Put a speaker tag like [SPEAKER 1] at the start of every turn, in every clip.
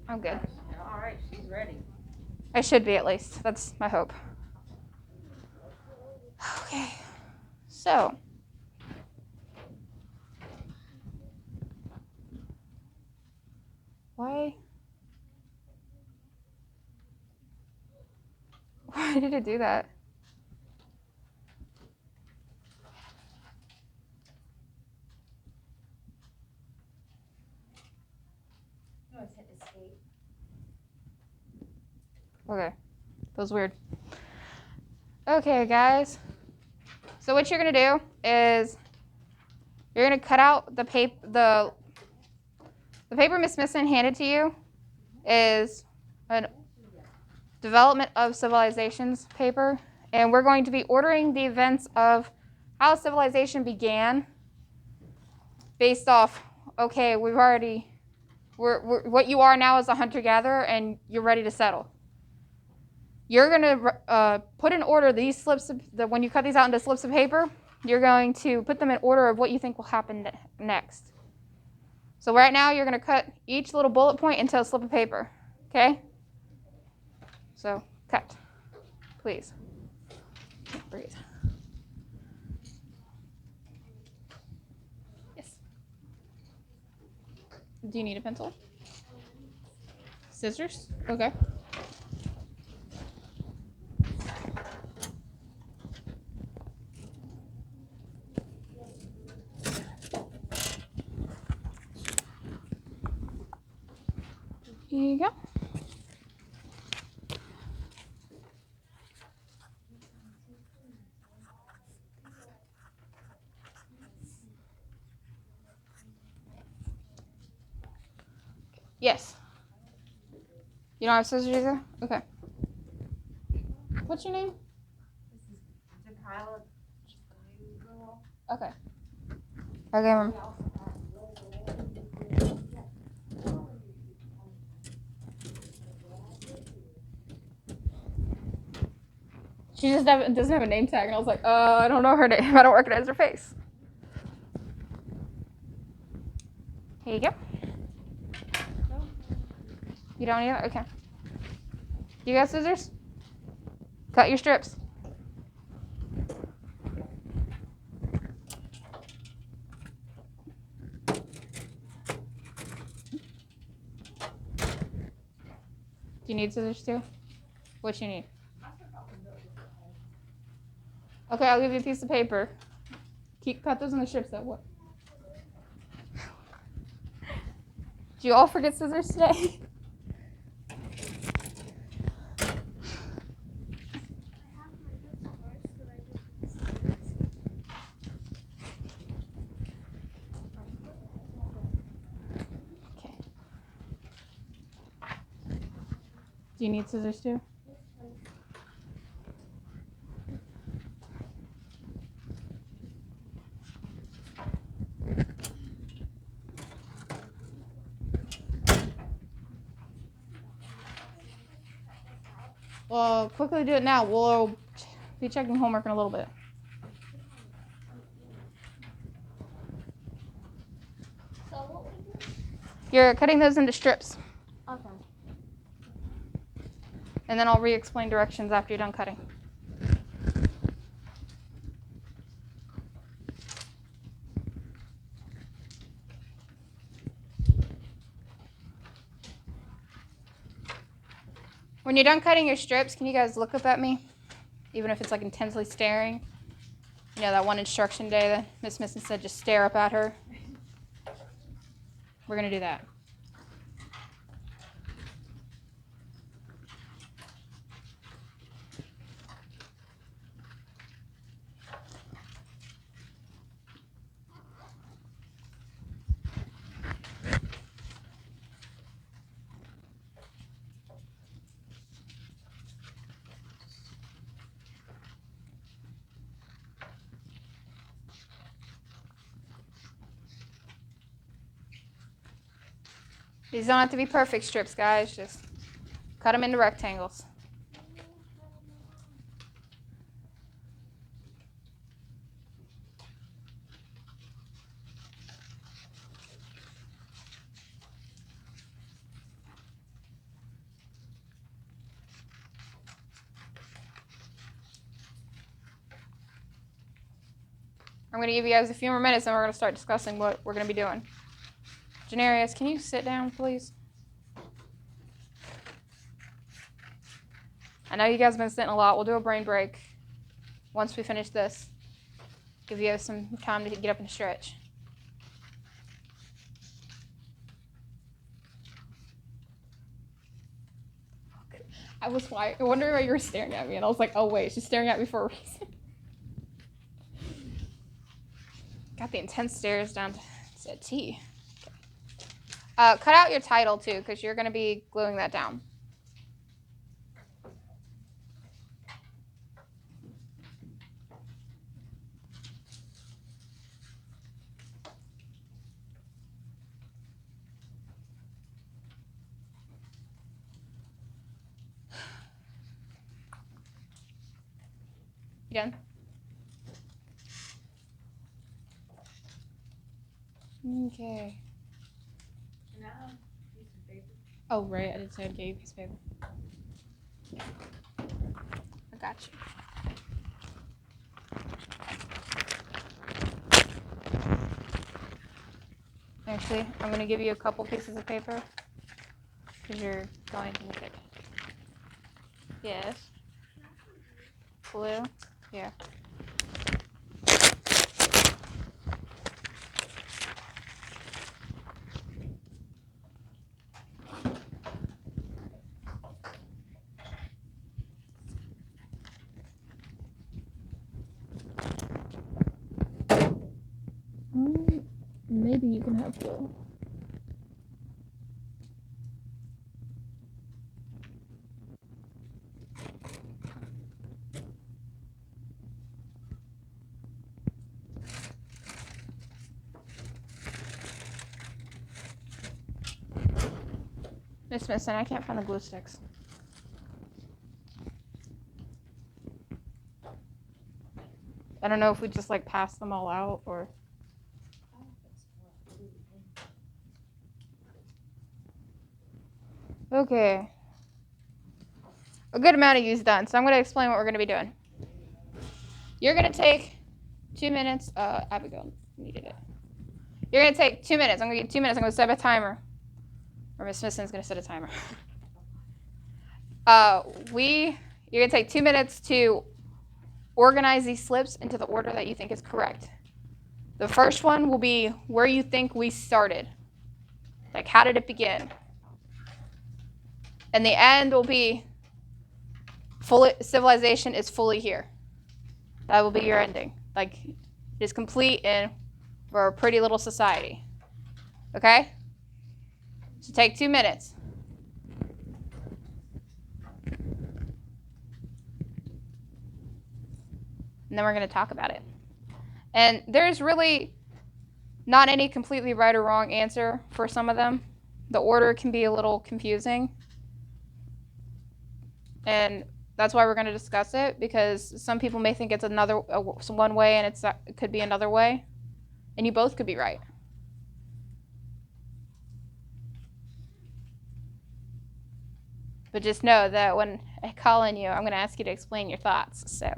[SPEAKER 1] I'm good.
[SPEAKER 2] All right, she's ready.
[SPEAKER 1] I should be, at least. That's my hope. Okay. So. Why did it do that? Okay. That was weird. Okay, guys. So what you're going to do is you're going to cut out the paper. The paper Miss Smithson handed to you is a development of civilizations paper. And we're going to be ordering the events of how civilization began based off, okay, we're what you are now is a hunter-gatherer, and you're ready to settle. You're going to put in order these slips, when you cut these out into slips of paper, you're going to put them in order of what you think will happen next. So right now, you're going to cut each little bullet point into a slip of paper, okay? So cut, please. Breathe. Yes. Do you need a pencil? Scissors? Okay. Here you go. Yes. You don't have scissors either? Okay. What's your name? Okay. Okay, Mom. She just doesn't have a name tag, and I was like, I don't know her name. I don't recognize her face. Here you go. You don't need it? Okay. You got scissors? Cut your strips. Do you need scissors too? What you need? Okay, I'll give you a piece of paper. Cut those in the strips though. What? Do you all forget scissors today? Okay. Do you need scissors too? Well, quickly do it now. We'll be checking homework in a little bit.
[SPEAKER 3] So what we do?
[SPEAKER 1] You're cutting those into strips.
[SPEAKER 3] Okay.
[SPEAKER 1] And then I'll re-explain directions after you're done cutting. When you're done cutting your strips, can you guys look up at me? Even if it's like intensely staring. You know, that one instruction day that Miss Smithson said just stare up at her. We're going to do that. These don't have to be perfect strips, guys. Just cut them into rectangles. I'm going to give you guys a few more minutes and we're going to start discussing what we're going to be doing. Janarius, can you sit down, please? I know you guys have been sitting a lot. We'll do a brain break once we finish this. Give you some time to get up and stretch. I was wondering why you were staring at me, and I was like, oh, wait, she's staring at me for a reason. Got the intense stares down to a T. Okay. Cut out your title, too, because you're going to be gluing that down. You done? Okay. Oh, right. I did say I'd get you a piece of paper. I got you. Actually, I'm going to give you a couple pieces of paper because you're going to make it. Yes. Blue? Yeah. Maybe you can have blue. Miss Smithson, I can't find the glue sticks. I don't know if we just like pass them all out or. Okay. A good amount of you's done, so I'm going to explain what we're going to be doing. You're going to take 2 minutes. Abigail needed it. You're going to take 2 minutes. I'm going to get 2 minutes. I'm going to set a timer. Or Miss Smithson's going to set a timer. You're going to take 2 minutes to organize these slips into the order that you think is correct. The first one will be where you think we started. Like, how did it begin? And the end will be civilization is fully here. That will be your ending. Like, it is complete and we're a pretty little society. Okay? So take 2 minutes. And then we're going to talk about it. And there's really not any completely right or wrong answer for some of them. The order can be a little confusing. And that's why we're going to discuss it, because some people may think it's one way and it could be another way. And you both could be right. But just know that when I call on you, I'm going to ask you to explain your thoughts. So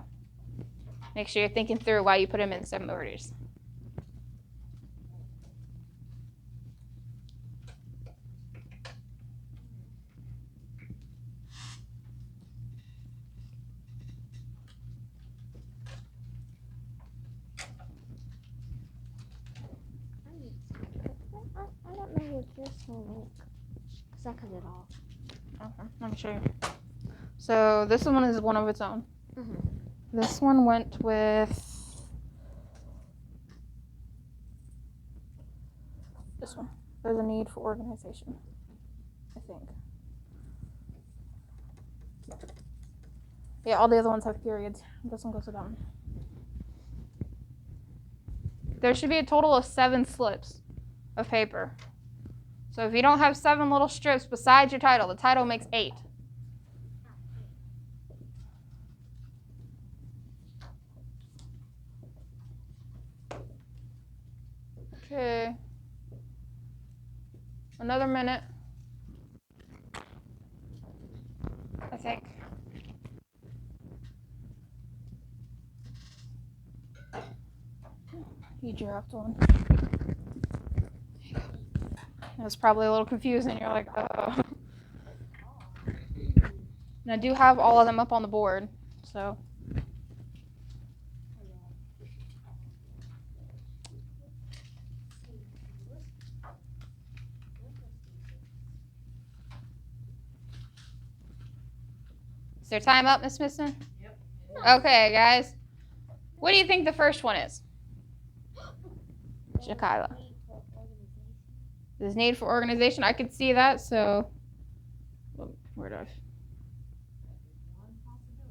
[SPEAKER 1] make sure you're thinking through why you put them in some orders.
[SPEAKER 3] I don't know what this will look. Because I cut it off.
[SPEAKER 1] Okay, let me show you. So this one is one of its own.
[SPEAKER 3] Mm-hmm.
[SPEAKER 1] This one went with this one. There's a need for organization, I think. Yeah, all the other ones have periods. This one goes without. There should be a total of 7 slips of paper. So if you don't have 7 little strips besides your title, the title makes 8. Okay. Another minute, I think. You dropped one. That was probably a little confusing. You're like, oh. And I do have all of them up on the board, so. Is there time up, Miss Smithson?
[SPEAKER 2] Yep.
[SPEAKER 1] Okay, guys. What do you think the first one is? Jakayla. There's need for organization. I could see that, so where do I?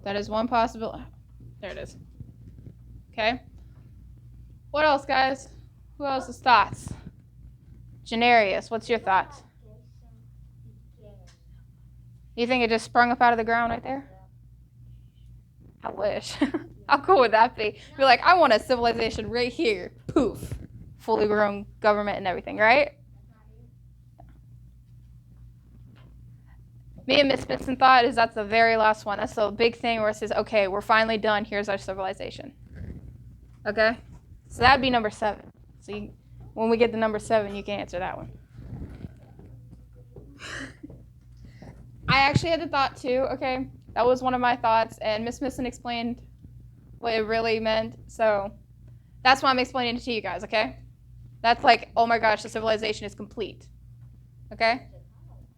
[SPEAKER 1] That is one possibility. There it is. Okay. What else, guys? Who else's thoughts? Janarius, what's your thoughts? You think it just sprung up out of the ground right there? I wish. How cool would that be? Be like, I want a civilization right here. Poof. Fully grown government and everything, right? Me and Miss Smithson thought is that's the very last one. That's the big thing where it says, okay, we're finally done. Here's our civilization. Okay? So that'd be number 7. So when we get to number 7, you can answer that one. I actually had the thought too, okay? That was one of my thoughts, and Miss Smithson explained what it really meant. So that's why I'm explaining it to you guys, okay? That's like, oh my gosh, the civilization is complete. Okay?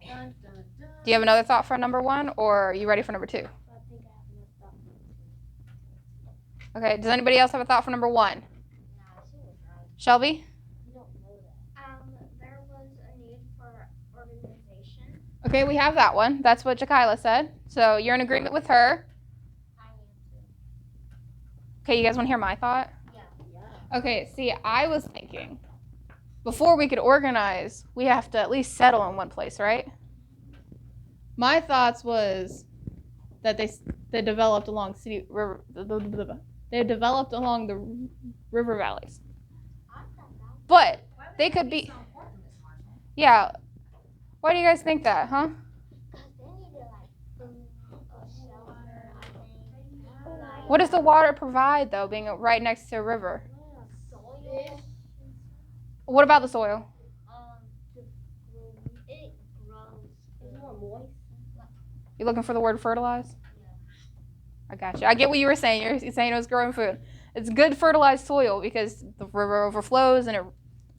[SPEAKER 2] Dun, dun, dun.
[SPEAKER 1] Do you have another thought for number 1, or are you ready for number 2? Okay, does anybody else have a thought for number 1? Shelby?
[SPEAKER 3] There was a need for organization.
[SPEAKER 1] Okay, we have that one. That's what Jakayla said. So you're in agreement with her. Okay, you guys want to hear my thought?
[SPEAKER 3] Yeah.
[SPEAKER 1] Okay, see, I was thinking, before we could organize, we have to at least settle in one place, right? My thoughts was that they developed along they developed along the river valleys. But they could be, yeah. Why do you guys think that, huh? What does the water provide, though, being right next to a river? What about the soil?
[SPEAKER 3] It grows. It's more moist.
[SPEAKER 1] You looking for the word fertilize? I got you. I get what you were saying. You're saying it was growing food. It's good fertilized soil because the river overflows and it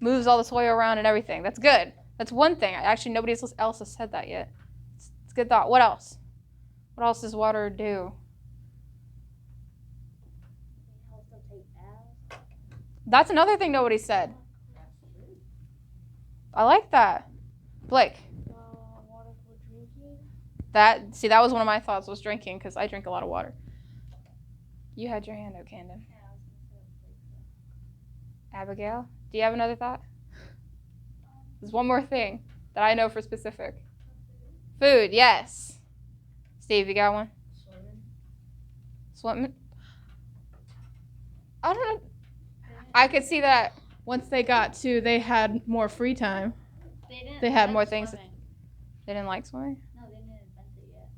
[SPEAKER 1] moves all the soil around and everything. That's good. That's one thing. Actually, nobody else has said that yet. It's a good thought. What else? What else does water do? That's another thing nobody said. I like that. Blake.
[SPEAKER 3] Water for drinking.
[SPEAKER 1] That was one of my thoughts was drinking because I drink a lot of water. You had your hand up, Camden. Abigail, do you have another thought? There's one more thing that I know for specific. Food, yes. Steve, you got one? Swimming? I don't know. I could see that once they got to, they had more free time. They had more things.
[SPEAKER 4] Swimming.
[SPEAKER 1] They didn't like swimming?
[SPEAKER 4] No, they didn't invent it yet.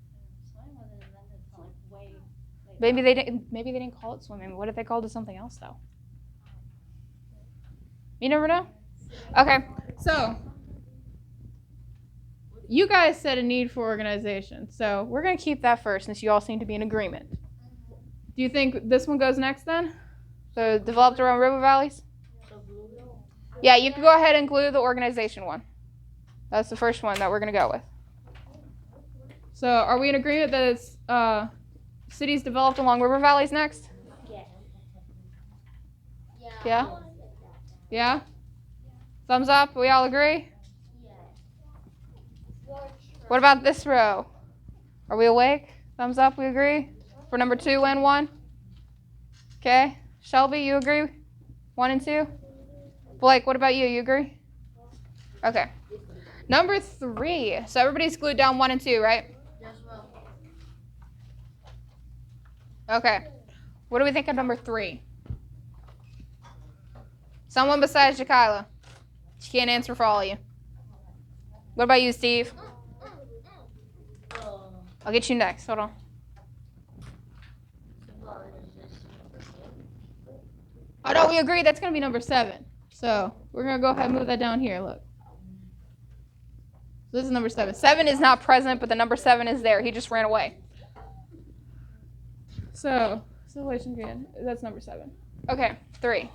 [SPEAKER 4] Swimming wasn't invented until like way later.
[SPEAKER 1] Maybe they didn't call it swimming. What if they called it something else though? You never know. Okay, so you guys said a need for organization, so we're gonna keep that first since you all seem to be in agreement. Do you think this one goes next then? So developed around river valleys? Yeah, you can go ahead and include the organization one. That's the first one that we're gonna go with. So are we in agreement that it's cities developed along river valleys next? Yeah? Yeah? Thumbs up, we all agree? What about this row? Are we awake? Thumbs up, we agree? For number 2 and 1? Okay. Shelby, you agree? 1 and 2? Blake, what about you? You agree? Okay. Number 3. So everybody's glued down 1 and 2, right?
[SPEAKER 2] Yes, well.
[SPEAKER 1] Okay. What do we think of number 3? Someone besides Jakayla. She can't answer for all of you. What about you, Steve? I'll get you next. Hold on. Oh no, we agree that's gonna be number 7. So we're gonna go ahead and move that down here. Look. So this is number 7. 7 is not present, but the number 7 is there. He just ran away. So civilization grand. That's number 7. Okay, 3.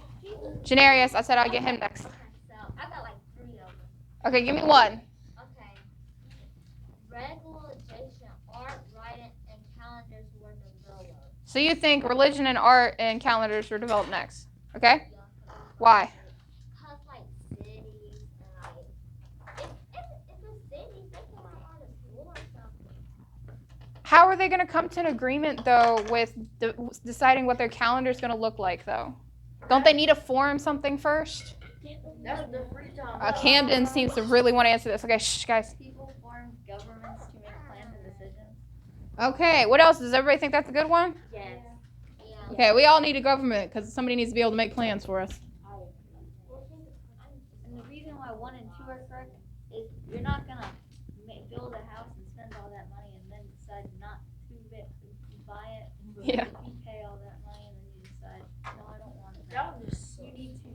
[SPEAKER 1] Janarius, I said I'd get him next.
[SPEAKER 3] Okay, so I got like 3 of them.
[SPEAKER 1] Okay, give me 1.
[SPEAKER 3] Okay. Regulation, art, writing, and calendars were developed.
[SPEAKER 1] So you think religion and art and calendars were developed next? Okay? Why?
[SPEAKER 3] Cause like cities and like if it's cities, they can learn art at school or something.
[SPEAKER 1] How are they going to come to an agreement though with deciding what their calendar is going to look like though? Don't they need to form something first?
[SPEAKER 2] That's the free time.
[SPEAKER 1] Camden seems to really want to answer this. Okay, shh, guys.
[SPEAKER 4] People form governments to make plans and decisions.
[SPEAKER 1] Okay, what else? Does everybody think that's a good one?
[SPEAKER 3] Yes. Yeah.
[SPEAKER 1] Okay, we all need a government because somebody needs to be able to make plans for us.
[SPEAKER 4] And the reason why 1 and 2 are correct is you're not gonna build a house and spend all that money and then decide not to buy it.
[SPEAKER 1] Yeah.
[SPEAKER 4] You pay all that money and then you decide, no, I don't want it.
[SPEAKER 2] That was just
[SPEAKER 4] You need to.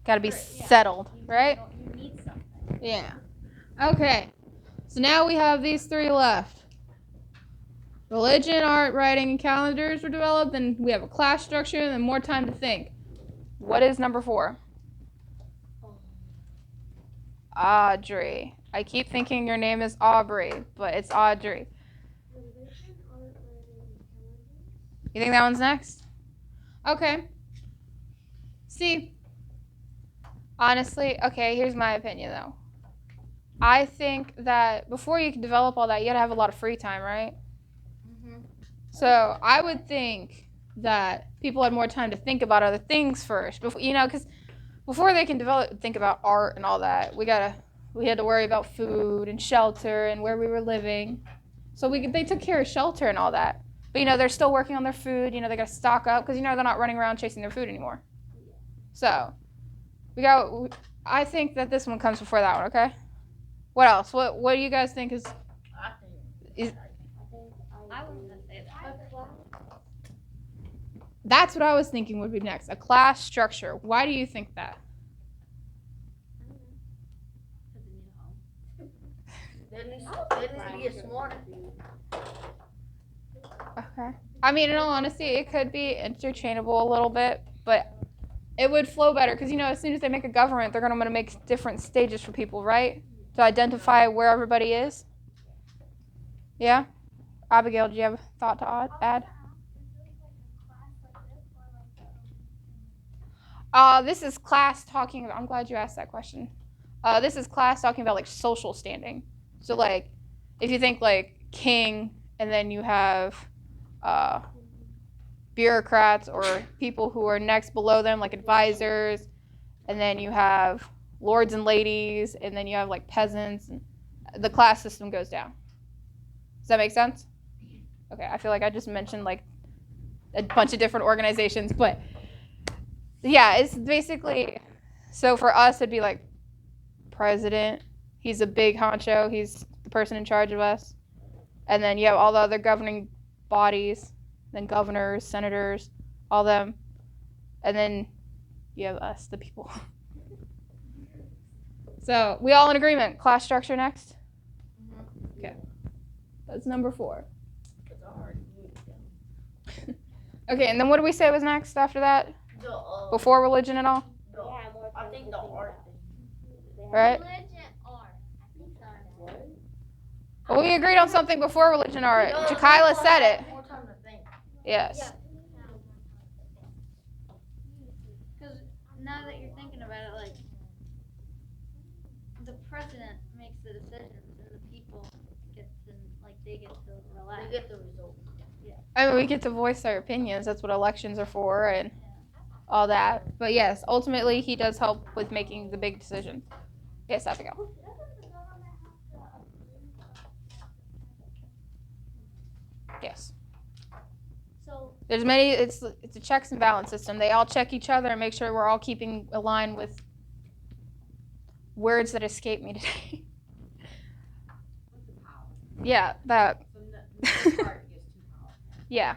[SPEAKER 1] Got to be
[SPEAKER 4] Yeah.
[SPEAKER 1] settled,
[SPEAKER 4] You
[SPEAKER 1] right?
[SPEAKER 4] You need something.
[SPEAKER 1] Yeah. Okay. So now we have these 3 left. Religion, art, writing, and calendars were developed. Then we have a class structure and then more time to think. What is number 4? Audrey. I keep thinking your name is Aubrey, but it's Audrey. You think that one's next? Okay. See, honestly, okay, here's my opinion though. I think that before you can develop all that, you gotta have a lot of free time, right? So I would think that people had more time to think about other things first, before, because before they can think about art and all that, we had to worry about food and shelter and where we were living. So they took care of shelter and all that. But they're still working on their food. They got to stock up because they're not running around chasing their food anymore. So I think that this one comes before that one. Okay. What else? What do you guys think is?
[SPEAKER 4] I was gonna say that.
[SPEAKER 1] That's what I was thinking would be next. A class structure. Why do you think that?
[SPEAKER 2] They need to get smarter.
[SPEAKER 1] Okay. I mean, in all honesty, it could be interchangeable a little bit, but it would flow better because, as soon as they make a government, they're going to make different stages for people, right? To identify where everybody is. Yeah? Abigail, do you have a thought to add? This is class talking about, I'm glad you asked that question. This is class talking about, like, social standing. So, like, if you think, like, king, and then you have bureaucrats or people who are next below them, like advisors, and then you have lords and ladies, and then you have, like, peasants, and the class system goes down. Does that make sense? Okay, I feel like I just mentioned, like, a bunch of different organizations, but yeah, it's basically, so for us, it'd be like president. He's a big honcho. He's the person in charge of us. And then you have all the other governing bodies, then governors, senators, all them. And then you have us, the people. So we all in agreement. Class structure next? Okay. That's number 4. Okay, and then what do we say was next after that? Before religion and all?
[SPEAKER 2] I think the art.
[SPEAKER 1] Right?
[SPEAKER 3] Religion, art. I think so.
[SPEAKER 1] Well, we agreed on something before religion and art. Jakayla said it.
[SPEAKER 2] More time to think.
[SPEAKER 1] Yes.
[SPEAKER 4] Because now that you're thinking about it, like, the president makes the decisions and the people get to relax.
[SPEAKER 2] They get the result.
[SPEAKER 1] I mean, we get to voice our opinions. That's what elections are for and all that. But yes, ultimately, he does help with making the big decision. Yes, Abigail. Yes.
[SPEAKER 3] So
[SPEAKER 1] There's many. It's a checks and balance system. They all check each other and make sure we're all keeping a line with words that escape me today. Yeah, that. Yeah.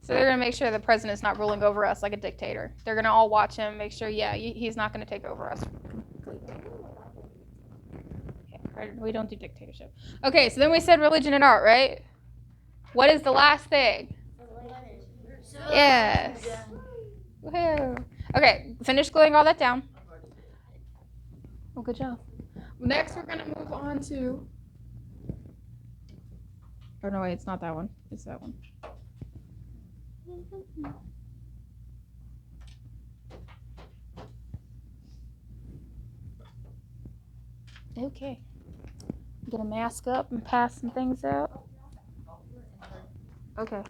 [SPEAKER 1] So they're going to make sure the president's not ruling over us like a dictator. They're going to all watch him, make sure, yeah, he's not going to take over us. Okay, we don't do dictatorship. Okay, so then we said religion and art, right? What is the last thing? Yes. Woohoo. Okay, finish gluing all that down. Oh, good job. Next, we're going to move on to... Oh, no, wait, it's not that one. It's that one. Okay. I'm gonna mask up and pass some things out. Okay.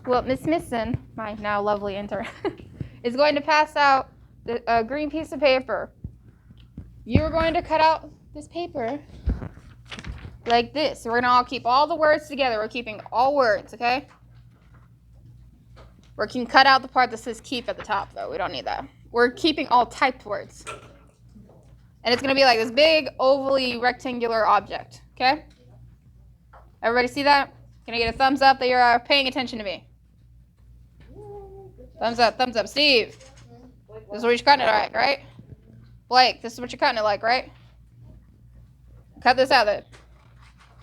[SPEAKER 1] Well, Miss Misson, my now lovely intern, is going to pass out a green piece of paper. You are going to cut out this paper like this. So we're gonna all keep all the words together. We're keeping all words, okay? We can cut out the part that says keep at the top, though. We don't need that. We're keeping all typed words. And it's going to be like this big, ovally, rectangular object, okay? Everybody see that? Can I get a thumbs up that you're paying attention to me? Thumbs up, thumbs up. Steve, this is what you're cutting it like, right? Blake, this is what you're cutting it like, right? Cut this out then.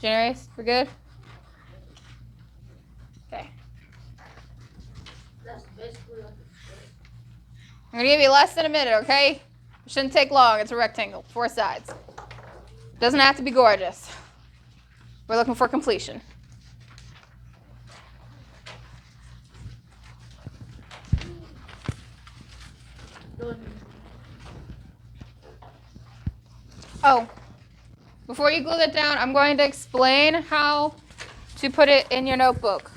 [SPEAKER 1] Generous, we're good? Okay.
[SPEAKER 2] That's basically like
[SPEAKER 1] I'm going to give you less than a minute, okay? It shouldn't take long. It's a rectangle, 4 sides. Doesn't have to be gorgeous. We're looking for completion. Oh, before you glue that down, I'm going to explain how to put it in your notebook.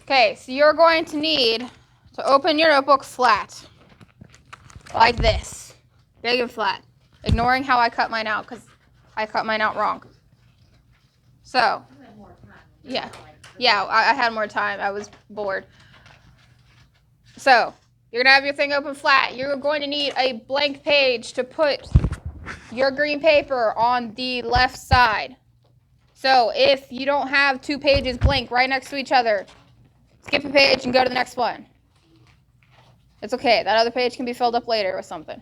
[SPEAKER 1] Okay, so you're going to need to open your notebook flat, like this, big and flat, ignoring how I cut mine out, because I cut mine out wrong. So, yeah, I had more time. I was bored. So, you're going to have your thing open flat. You're going to need a blank page to put your green paper on the left side. So, if you don't have 2 pages blank right next to each other, skip a page and go to the next one. It's okay. That other page can be filled up later with something.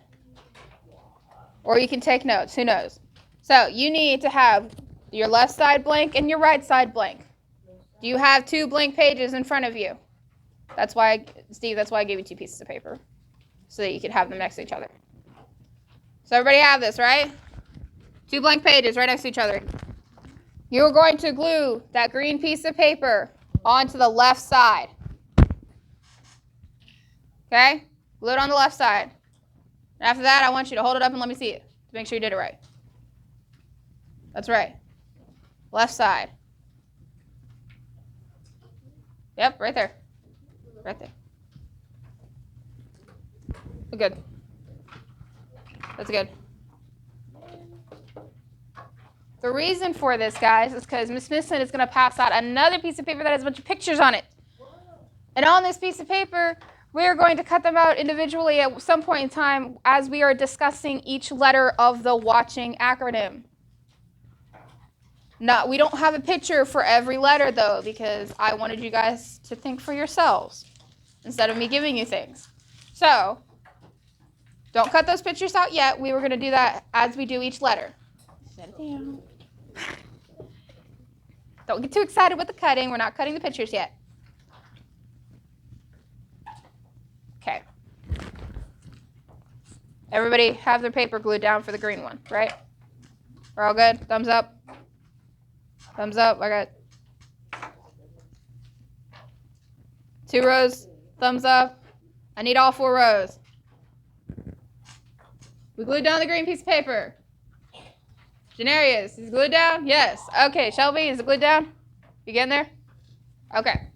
[SPEAKER 1] Or you can take notes. Who knows? So you need to have your left side blank and your right side blank. Do you have 2 blank pages in front of you? That's why, Steve, that's why I gave you 2 pieces of paper. So that you could have them next to each other. So everybody have this, right? 2 blank pages right next to each other. You're going to glue that green piece of paper onto the left side. Okay? Glue it on the left side. And after that, I want you to hold it up and let me see it to make sure you did it right. That's right. Left side. Yep, right there. Right there. Good. That's good. The reason for this, guys, is because Miss Smithson is going to pass out another piece of paper that has a bunch of pictures on it. And on this piece of paper, we're going to cut them out individually at some point in time as we are discussing each letter of the watching acronym. Now, we don't have a picture for every letter, though, because I wanted you guys to think for yourselves instead of me giving you things. So, don't cut those pictures out yet. We were going to do that as we do each letter. Set it down. Don't get too excited with the cutting. We're not cutting the pictures yet. Okay. Everybody have their paper glued down for the green one, right? We're all good? Thumbs up. Thumbs up. I got 2 rows. Thumbs up. I need all 4 rows. We glued down the green piece of paper. Janarius, is it glued down? Yes. Okay, Shelby, is it glued down? You getting there? Okay.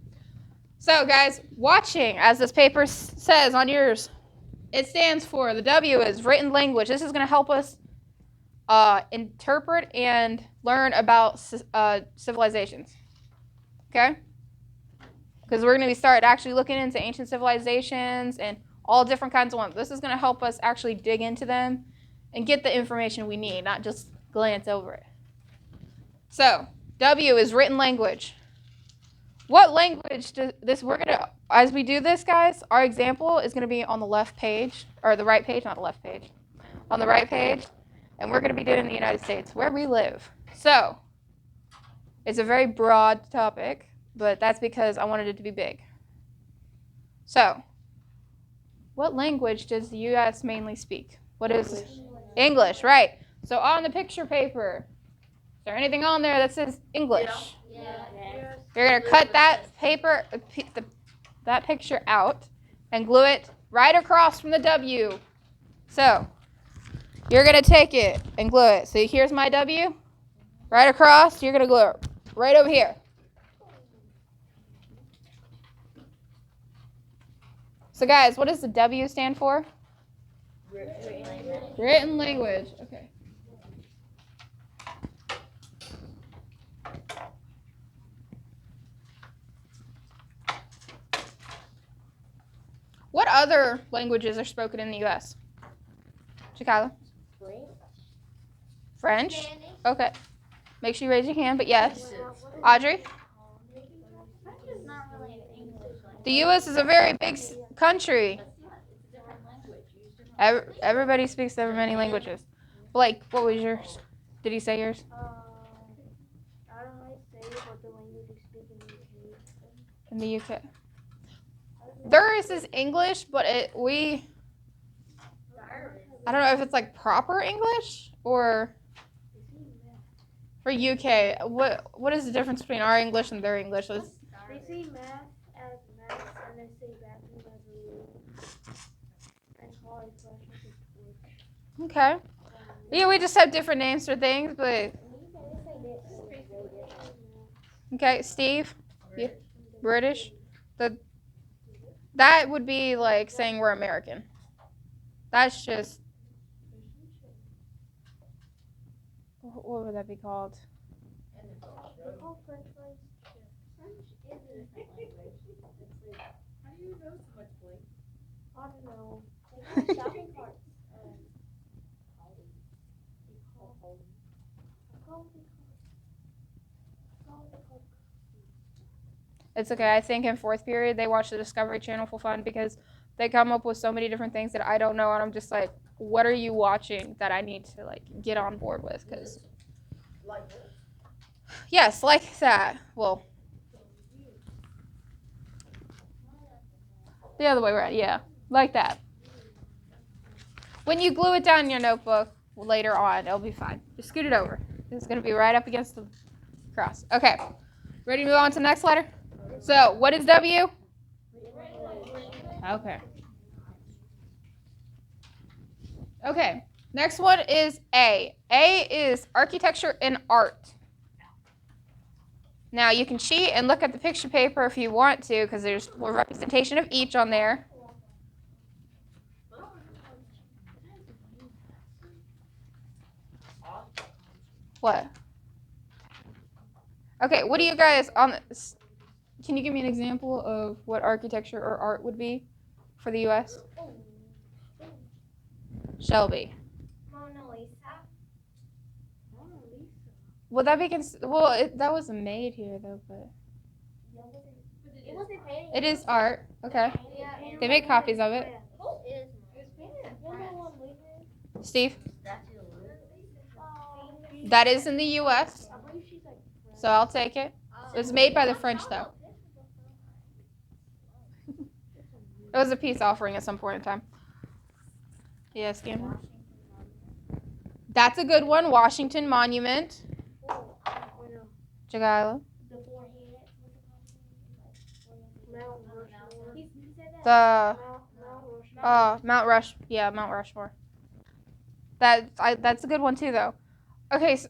[SPEAKER 1] So, guys, watching, as this paper says on yours, it stands for, the W is written language. This is going to help us interpret and learn about civilizations. Okay? Because we're going to start actually looking into ancient civilizations and all different kinds of ones. This is going to help us actually dig into them and get the information we need, not just glance over it. So, W is written language. What language does this, we're going to, as we do this, guys, our example is going to be on the left page, or the right page, not the left page, on the right page, and we're going to be doing the United States, where we live. So, it's a very broad topic, but that's because I wanted it to be big. So, what language does the U.S. mainly speak? What is English, right. So on the picture paper, is there anything on there that says English?
[SPEAKER 3] Yeah.
[SPEAKER 1] You're going to cut that paper, that picture out and glue it right across from the W. So, you're going to take it and glue it. So here's my W, right across. You're going to glue it right over here. So guys, what does the W stand for? Written language. Okay. What other languages are spoken in the U.S.? Chicago? French? Okay. Make sure you raise your hand, but yes. Audrey?
[SPEAKER 4] French is not really an English language.
[SPEAKER 1] The U.S. is a very big country.
[SPEAKER 4] It's a different language. Use different
[SPEAKER 1] Everybody speaks so many languages. Blake, what was yours? Did he say yours?
[SPEAKER 3] I don't know how to say it, but the language we speak in
[SPEAKER 1] In
[SPEAKER 3] the UK.
[SPEAKER 1] the UK. Theirs is English, but I don't know if it's like proper English or for UK. What is the difference between our English and their English?
[SPEAKER 3] They say math as math, and they say bathroom as a rule. And college flash as a twitch.
[SPEAKER 1] Okay. Yeah, we just have different names for things, but okay, Steve, yeah. British. That would be like saying we're American. That's just, what would that be called?
[SPEAKER 3] They call French fries chips. French is a different language. It's like,
[SPEAKER 2] How do you know so much, Blake?
[SPEAKER 3] I don't know. They call shopping carts.
[SPEAKER 1] It's okay. I think in fourth period they watch the Discovery Channel for fun because they come up with so many different things that I don't know, and I'm just like, what are you watching that I need to like get on board with? Because yes, like that. Well, the other way around. Yeah, like that. When you glue it down in your notebook later on, it'll be fine. Just scoot it over. It's gonna be right up against the cross. Okay. Ready to move on to the next letter? So, what is W? Okay. Okay. Next one is A. A is architecture and art. Now, you can cheat and look at the picture paper if you want to, because there's a representation of each on there. What? Okay, what do you guys on this? Can you give me an example of what architecture or art would be for the U.S.? Shelby.
[SPEAKER 3] Mona Lisa.
[SPEAKER 1] Would that be that wasn't made here though, but
[SPEAKER 3] It wasn't painting.
[SPEAKER 1] it is art. Okay.
[SPEAKER 3] Yeah,
[SPEAKER 1] They make copies of it.
[SPEAKER 3] It was painted.
[SPEAKER 1] Steve? That is in the U.S.,
[SPEAKER 3] I believe she's like.
[SPEAKER 1] so I'll take it. It was made by the French though. It was a peace offering at some point in time. Yes, Cameron. That's a good one. Washington Monument. Jagala.
[SPEAKER 3] The forehead. Mount Rushmore. He said
[SPEAKER 1] The
[SPEAKER 3] that. Mount Rushmore.
[SPEAKER 1] Mount Rushmore. That's a good one too though. Okay, so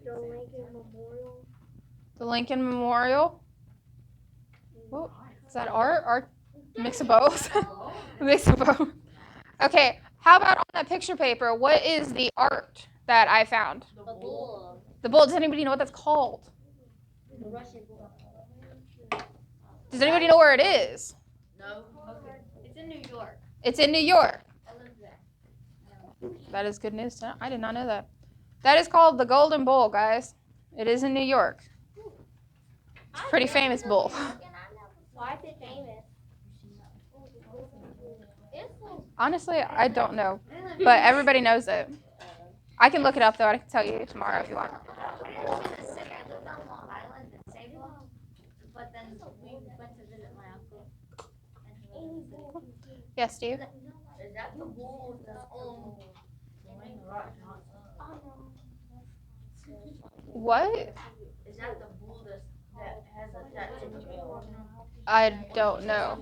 [SPEAKER 3] The Lincoln Memorial.
[SPEAKER 1] the Lincoln Memorial. Oh, is that art? Art? Mix of both. Mix of both. Okay, how about on that picture paper? What is the art that I found?
[SPEAKER 3] The bull.
[SPEAKER 1] The bull. Does anybody know what that's called?
[SPEAKER 3] The Russian bull.
[SPEAKER 1] Does anybody know where it is?
[SPEAKER 2] No.
[SPEAKER 4] It's in New York.
[SPEAKER 1] It's in New York.
[SPEAKER 4] I live there.
[SPEAKER 1] That is good news. I did not know that. That is called the Golden Bull, guys. It is in New York. It's a pretty famous bull.
[SPEAKER 3] Why is it famous?
[SPEAKER 1] Honestly, I don't know, but everybody knows it. I can look it up though. I can tell you tomorrow if you want.
[SPEAKER 4] But then we went to visit my uncle. And he lived in the city.
[SPEAKER 1] Yes, Steve.
[SPEAKER 2] Is that the bull that's on?
[SPEAKER 1] What?
[SPEAKER 2] Is that the bull that has a tattoo?
[SPEAKER 1] I don't know.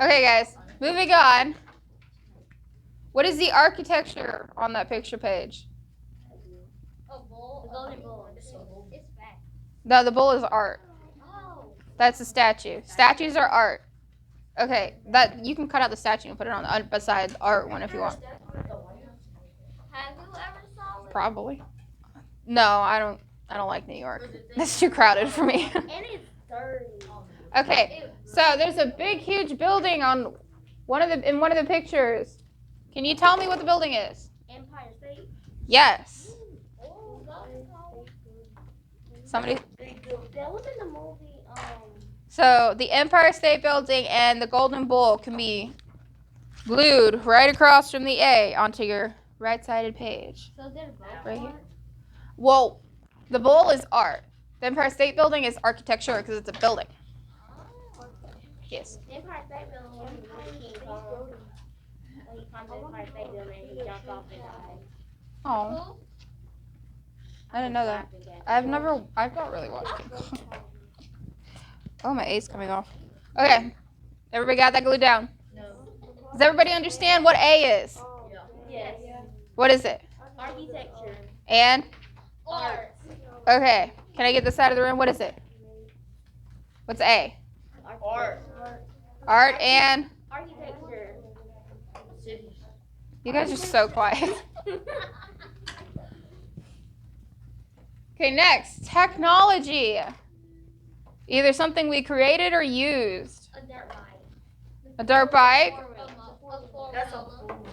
[SPEAKER 1] Okay, guys, moving on. What is the architecture on that picture page?
[SPEAKER 4] A bull. The golden bull. It's back.
[SPEAKER 1] No, the bull is art.
[SPEAKER 4] Oh.
[SPEAKER 1] That's a statue. Statues are art. Okay, that you can cut out the statue and put it on the beside the art one if you want.
[SPEAKER 4] Have you ever saw it?
[SPEAKER 1] Probably. No, I don't like New York. That's too crowded for me.
[SPEAKER 3] And it's dirty.
[SPEAKER 1] Okay, so there's a big, huge building on in one of the pictures. Can you tell me what the building is?
[SPEAKER 3] Empire State.
[SPEAKER 1] Yes. Somebody.
[SPEAKER 3] That was in the movie.
[SPEAKER 1] So the Empire State Building and the Golden Bull can be glued right across from the A onto your right-sided page.
[SPEAKER 4] So they're both
[SPEAKER 1] Right here.
[SPEAKER 4] art?
[SPEAKER 1] Well, the bull is art. The Empire State Building is architecture because it's a building. Yes.
[SPEAKER 3] The Empire State Building was King Kong. When he climbed the Empire State Building, he jumped off and died.
[SPEAKER 1] Oh, I didn't know that. I've not really watched King Kong. Oh, my A's coming off. Okay, everybody got that glued down?
[SPEAKER 2] No.
[SPEAKER 1] Does everybody understand what A is?
[SPEAKER 3] Yes.
[SPEAKER 1] What is it?
[SPEAKER 3] Architecture.
[SPEAKER 1] And?
[SPEAKER 3] Art.
[SPEAKER 1] Okay, can I get this out of the room? What is it? What's A?
[SPEAKER 2] Art.
[SPEAKER 1] Art and?
[SPEAKER 3] Architecture.
[SPEAKER 2] City.
[SPEAKER 1] You guys are so quiet. Okay, next, technology. Either something we created or used.
[SPEAKER 3] A dirt bike.
[SPEAKER 1] A dirt bike,
[SPEAKER 2] That's a bull.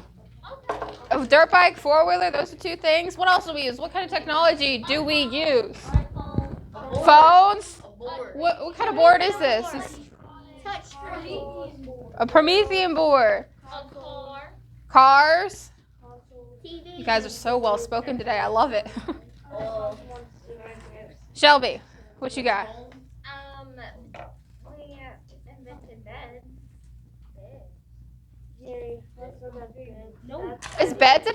[SPEAKER 1] a dirt bike, four-wheeler, those are two things. What else do we use? What kind of technology do we use? Phones?
[SPEAKER 2] A board.
[SPEAKER 1] What kind of board is this?
[SPEAKER 3] Touch screen.
[SPEAKER 1] A Promethean board.
[SPEAKER 4] A car.
[SPEAKER 1] Cars.
[SPEAKER 3] TV.
[SPEAKER 1] You guys are so well spoken today. I love it.
[SPEAKER 2] Uh,
[SPEAKER 1] Shelby, what you got?
[SPEAKER 3] We invented beds. Jerry, that's what I'm doing. Nope.
[SPEAKER 1] Is beds a